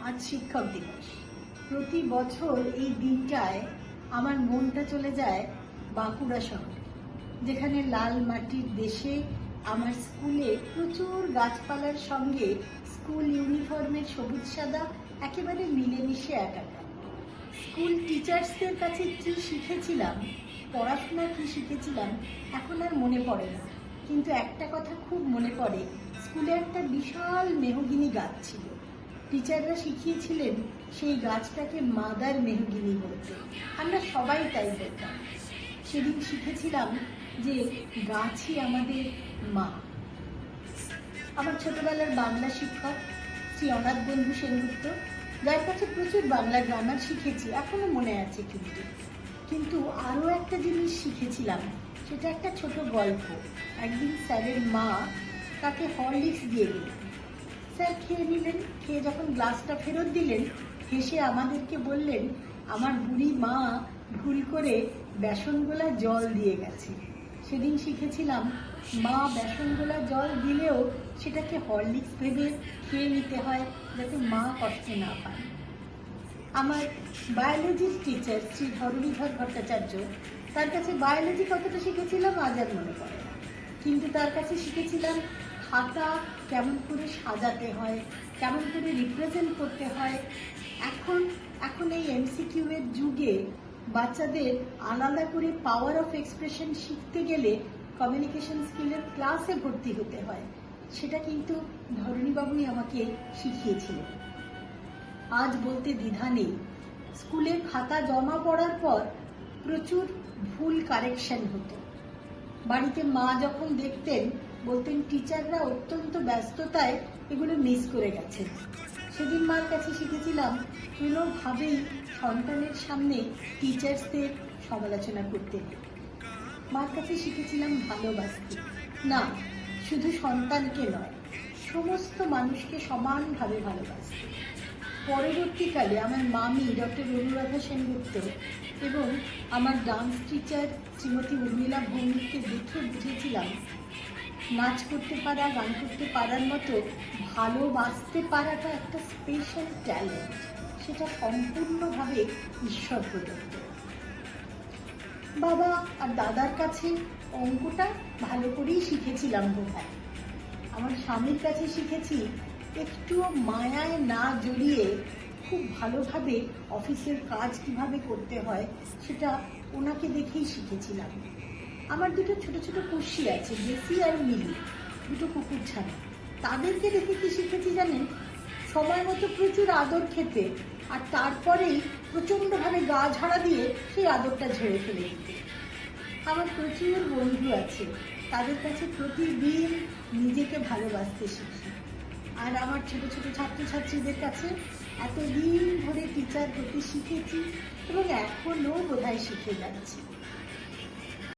আজ শিক্ষক দিবস। প্রতি বছর এই দিনটায় আমার মনটা চলে যায় বাঁকুড়া শহরে, যেখানে লাল মাটির দেশে আমার স্কুলে প্রচুর গাছপালার সঙ্গে স্কুল ইউনিফর্মের সবুজ সাদা একেবারে মিলেমিশে একাকার। স্কুল টিচার্সদের কাছে কি শিখেছিলাম, পড়াশোনা কি শিখেছিলাম এখন আর মনে পড়ে না, কিন্তু একটা কথা খুব মনে পড়ে, স্কুলে একটা বিশাল মেহগিনি গাছ ছিল। টিচাররা শিখিয়েছিলেন সেই গাছটাকে মাদার মেহগিনি বলতে, আমরা সবাই তাই বলতাম। সেদিন শিখেছিলাম যে গাছই আমাদের মা। আমার ছোটবেলার বাংলা শিক্ষক শ্রী অনাথ বন্ধু সেনগুপ্ত, যার কাছে প্রচুর বাংলা গ্রামার শিখেছি, এখনো মনে আছে। কিন্তু আরও একটা জিনিস শিখেছিলাম, সেটা একটা ছোট গল্প। একদিন স্যারের মা তাকে হরলিক্স দিয়ে দিলেন। স্যার খেয়ে নিলেন, খেয়ে যখন গ্লাসটা ফেরত দিলেন, হেসে আমাদেরকে বললেন, আমার বুড়ি মা ভুল করে বেসন গোলা জল দিয়ে গেছে। সেদিন শিখেছিলাম মা বেসন গোলা জল দিলেও সেটাকে হরলিক্স ভেবে খেয়ে নিতে হয়, যাতে মা কষ্ট না পায়। আমার বায়োলজির টিচার শ্রী ধরণীধর ভট্টাচার্য, তার কাছে বায়োলজি কতটা শিখেছিলাম আজ আর মনে পড়ে না, কিন্তু তার কাছে শিখেছিলাম খাতা কেমন করে সাজাতে হয়, কেমন করে রিপ্রেজেন্ট করতে হয়। এখন এই এমসিকিউ এর যুগে বাচ্চাদের আলাদা করে পাওয়ার অফ এক্সপ্রেশন শিখতে গেলে কমিউনিকেশন স্কিলের ক্লাসে ভর্তি হতে হয়, সেটা কিন্তু ধরণীবাবুই আমাকে শিখিয়েছিলেন। আজ বলতে দ্বিধা নেই, স্কুলে খাতা জমা পড়ার পর প্রচুর ভুল কারেকশন হতো। বাড়িতে মা যখন দেখতেন, বলতেন টিচাররা অত্যন্ত ব্যস্ততায় এগুলো মিস করে গেছেন। সেদিন মার কাছে শিখেছিলাম কোনোভাবেই সন্তানের সামনে টিচার্সদের সমালোচনা করতে নেই। মার কাছে শিখেছিলাম ভালোবাসতে, না শুধু সন্তানকে নয়, সমস্ত মানুষকে সমানভাবে ভালোবাসতে। পরবর্তীকালে আমার মামি ডক্টর অনুরাধা সেনগুপ্ত এবং আমার ডান্স টিচার শ্রীমতী উর্মিলা ভৌমিককে দেখে বুঝেছিলাম নাচ করতে পারা, গান করতে পারার মতো ভালোবাসতে পারাটা একটা স্পেশাল ট্যালেন্ট, সেটা সম্পূর্ণভাবে ঈশ্বর প্রদত্ত। বাবা আর দাদার কাছে অঙ্কটা ভালো করেই শিখেছিলাম বোধহয়। আমার স্বামীর কাছে শিখেছি একটুও মায়ায় না জড়িয়ে খুব ভালোভাবে অফিসের কাজ কিভাবে করতে হয়, সেটা ওনাকে দেখেই শিখেছিলাম। আমার দুটো ছোট ছোট পুষি আছে, দেশি আর মিলি, দুটো কুকুর ছানা। তাদেরকে দেখে কি শিখেছি জানেন? সময় মতো প্রচুর আদর খেতে, আর তারপরেই প্রচণ্ডভাবে গা ঝাড়া দিয়ে সেই আদরটা ঝেড়ে ফেলে দিতে। আমার প্রচুর বন্ধু আছে, তাদের কাছে প্রতিদিন নিজেকে ভালোবাসতে শিখি। আর আমার ছোট ছোট ছাত্রছাত্রীদের কাছে এতদিন ধরে টিচার হতে শিখেছি এবং এখনও বোধহয় শিখে যাচ্ছি।